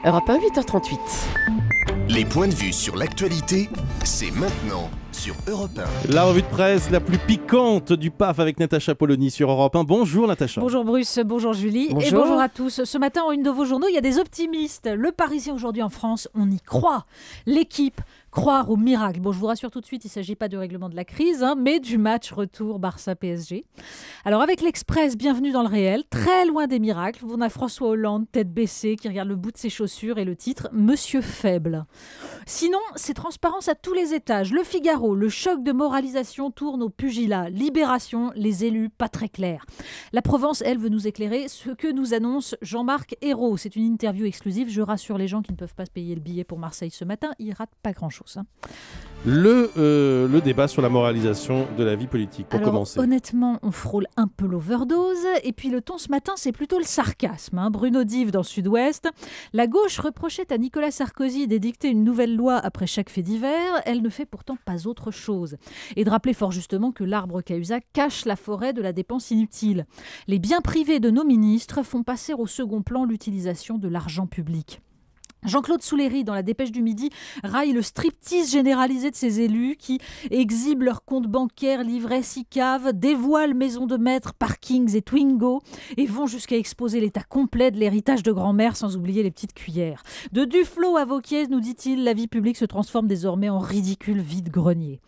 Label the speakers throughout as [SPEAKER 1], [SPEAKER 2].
[SPEAKER 1] Europe 1, 8h38.
[SPEAKER 2] Les points de vue sur l'actualité, c'est maintenant sur Europe 1.
[SPEAKER 3] La revue de presse la plus piquante du PAF avec Natacha Polony sur Europe 1. Bonjour Natacha.
[SPEAKER 4] Bonjour Bruce, bonjour Julie
[SPEAKER 1] Bonjour.
[SPEAKER 4] et bonjour à tous. Ce matin, en une de vos journaux, il y a des optimistes. Le Parisien aujourd'hui en France, on y croit. L'équipe, croire au miracle. Bon, je vous rassure tout de suite, il ne s'agit pas du règlement de la crise, mais du match retour Barça-PSG. Alors avec l'Express, bienvenue dans le réel, très loin des miracles. On a François Hollande, tête baissée, qui regarde le bout de ses chaussures et le titre « Monsieur faible ». Sinon, c'est transparence à tous les étages. Le Figaro, le choc de moralisation tourne au pugilat. Libération, les élus, pas très clairs. La Provence, elle, veut nous éclairer ce que nous annonce Jean-Marc Ayrault. C'est une interview exclusive. Je rassure les gens qui ne peuvent pas se payer le billet pour Marseille ce matin. Ils ratent pas grand-chose.
[SPEAKER 3] Le débat sur la moralisation de la vie politique, pour
[SPEAKER 4] Alors,
[SPEAKER 3] commencer.
[SPEAKER 4] Honnêtement, on frôle un peu l'overdose. Et puis le ton ce matin, c'est plutôt le sarcasme. Bruno Dive dans Sud-Ouest. La gauche reprochait à Nicolas Sarkozy d'édicter une nouvelle loi après chaque fait divers. Elle ne fait pourtant pas autre chose. Et de rappeler fort justement que l'arbre Cahuzac cache la forêt de la dépense inutile. Les biens privés de nos ministres font passer au second plan l'utilisation de l'argent public. Jean-Claude Souléry, dans la Dépêche du Midi, raille le striptease généralisé de ces élus qui exhibent leurs comptes bancaires, livrets, SICAV, dévoilent maisons de maître, parkings et Twingo et vont jusqu'à exposer l'état complet de l'héritage de grand-mère sans oublier les petites cuillères. De Duflot à Vauquiez, nous dit-il, la vie publique se transforme désormais en ridicule vide-grenier.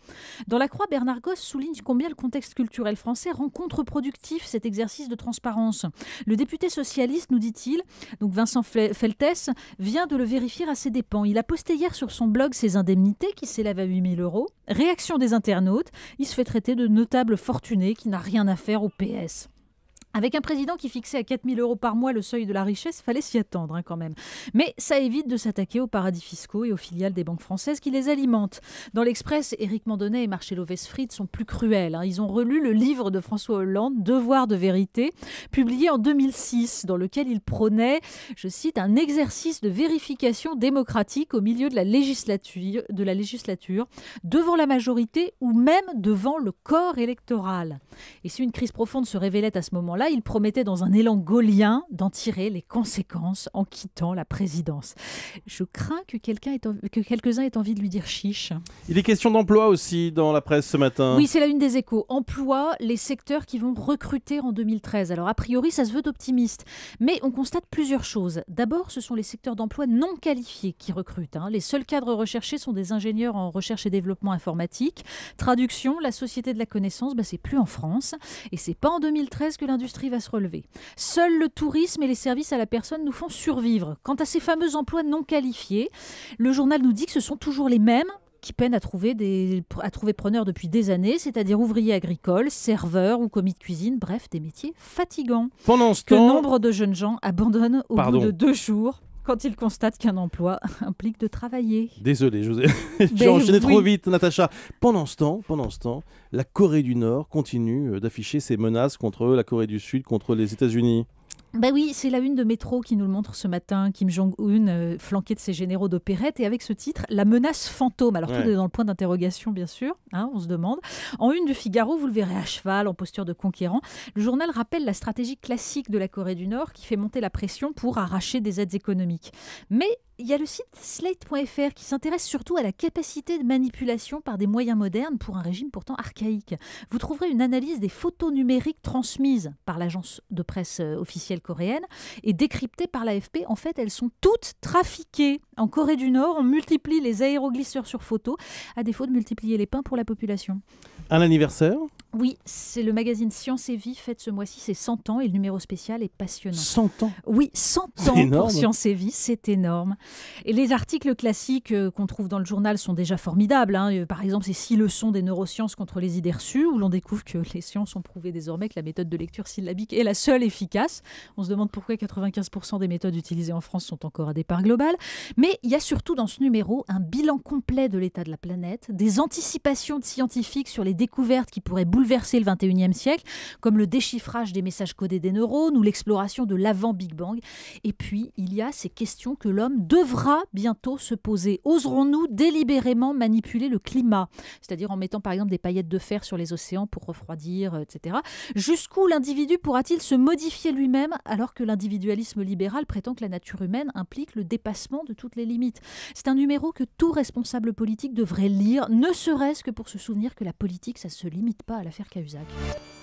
[SPEAKER 4] Dans La Croix, Bernard Gosse souligne combien le contexte culturel français rend contre-productif cet exercice de transparence. Le député socialiste, nous dit-il, donc Vincent Feltès, vient de le vérifier à ses dépens. Il a posté hier sur son blog ses indemnités qui s'élèvent à 8 000 €. Réaction des internautes, il se fait traiter de notable fortuné qui n'a rien à faire au PS. Avec un président qui fixait à 4 000 € par mois le seuil de la richesse, fallait s'y attendre quand même. Mais ça évite de s'attaquer aux paradis fiscaux et aux filiales des banques françaises qui les alimentent. Dans l'Express, Éric Mandonnet et Marcelo Vesfried sont plus cruels. Ils ont relu le livre de François Hollande, Devoir de vérité, publié en 2006, dans lequel il prônait, je cite, un exercice de vérification démocratique au milieu de la législature, devant la majorité ou même devant le corps électoral. Et si une crise profonde se révélait à ce moment-là, il promettait dans un élan gaullien d'en tirer les conséquences en quittant la présidence. Je crains que quelques-uns aient envie de lui dire chiche.
[SPEAKER 3] Il est question d'emploi aussi dans la presse ce matin.
[SPEAKER 4] Oui, c'est la une des Échos. Emploi, les secteurs qui vont recruter en 2013. Alors a priori, ça se veut optimiste. Mais on constate plusieurs choses. D'abord, ce sont les secteurs d'emploi non qualifiés qui recrutent. Les seuls cadres recherchés sont des ingénieurs en recherche et développement informatique. Traduction, la société de la connaissance, c'est plus en France. Et c'est pas en 2013 que l'industrie va se relever. Seul le tourisme et les services à la personne nous font survivre. Quant à ces fameux emplois non qualifiés, le journal nous dit que ce sont toujours les mêmes qui peinent à trouver preneurs depuis des années, c'est-à-dire ouvriers agricoles, serveurs ou commis de cuisine, bref, des métiers fatigants.
[SPEAKER 3] Pendant ce
[SPEAKER 4] que
[SPEAKER 3] temps...
[SPEAKER 4] nombre de jeunes gens abandonnent au bout de 2 jours quand ils constatent qu'un emploi implique de travailler.
[SPEAKER 3] Désolé, j'ai enchaîné trop vite, Natacha. Pendant ce temps, la Corée du Nord continue d'afficher ses menaces contre la Corée du Sud, contre les États-Unis.
[SPEAKER 4] Oui, c'est la une de Métro qui nous le montre ce matin. Kim Jong-un, flanqué de ses généraux d'opérette, et avec ce titre, la menace fantôme. Alors tout est dans le point d'interrogation, bien sûr, on se demande. En une du Figaro, vous le verrez à cheval, en posture de conquérant. Le journal rappelle la stratégie classique de la Corée du Nord qui fait monter la pression pour arracher des aides économiques. Mais il y a le site slate.fr qui s'intéresse surtout à la capacité de manipulation par des moyens modernes pour un régime pourtant archaïque. Vous trouverez une analyse des photos numériques transmises par l'agence de presse officielle coréenne et décryptées par l'AFP. En fait, elles sont toutes trafiquées. En Corée du Nord, on multiplie les aéroglisseurs sur photo à défaut de multiplier les pains pour la population.
[SPEAKER 3] Un anniversaire ?
[SPEAKER 4] Oui, c'est le magazine Science et Vie, fête ce mois-ci, c'est 100 ans et le numéro spécial est passionnant.
[SPEAKER 3] 100 ans ?
[SPEAKER 4] Oui, 100 ans pour Science et Vie, c'est énorme. Et les articles classiques qu'on trouve dans le journal sont déjà formidables. Par exemple, c'est 6 leçons des neurosciences contre les idées reçues, où l'on découvre que les sciences ont prouvé désormais que la méthode de lecture syllabique est la seule efficace. On se demande pourquoi 95% des méthodes utilisées en France sont encore à départ global. Mais il y a surtout dans ce numéro un bilan complet de l'état de la planète, des anticipations de scientifiques sur les découvertes qui pourraient bouleverser le 21e siècle, comme le déchiffrage des messages codés des neurones ou l'exploration de l'avant-Big Bang. Et puis, il y a ces questions que l'homme devra bientôt se poser. Oserons-nous délibérément manipuler le climat ? C'est-à-dire en mettant par exemple des paillettes de fer sur les océans pour refroidir, etc. Jusqu'où l'individu pourra-t-il se modifier lui-même alors que l'individualisme libéral prétend que la nature humaine implique le dépassement de toutes les limites ? C'est un numéro que tout responsable politique devrait lire, ne serait-ce que pour se souvenir que la politique, ça ne se limite pas à l'affaire Cahuzac.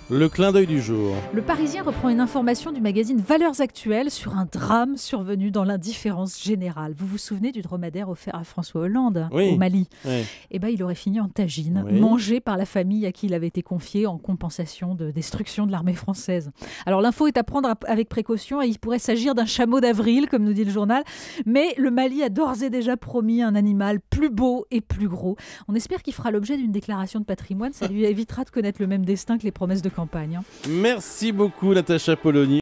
[SPEAKER 3] Le clin d'œil du jour.
[SPEAKER 4] Le Parisien reprend une information du magazine Valeurs Actuelles sur un drame survenu dans l'indifférence générale. Vous vous souvenez du dromadaire offert à François Hollande au Mali ?
[SPEAKER 3] Oui.
[SPEAKER 4] Eh ben, il aurait fini en tagine,
[SPEAKER 3] Oui.
[SPEAKER 4] mangé par la famille à qui il avait été confié en compensation de destruction de l'armée française. Alors l'info est à prendre avec précaution et il pourrait s'agir d'un chameau d'avril, comme nous dit le journal, mais le Mali a d'ores et déjà promis un animal plus beau et plus gros. On espère qu'il fera l'objet d'une déclaration de patrimoine, ça lui évitera de connaître le même destin que les promesses de campagne.
[SPEAKER 3] Merci beaucoup Natacha Polony.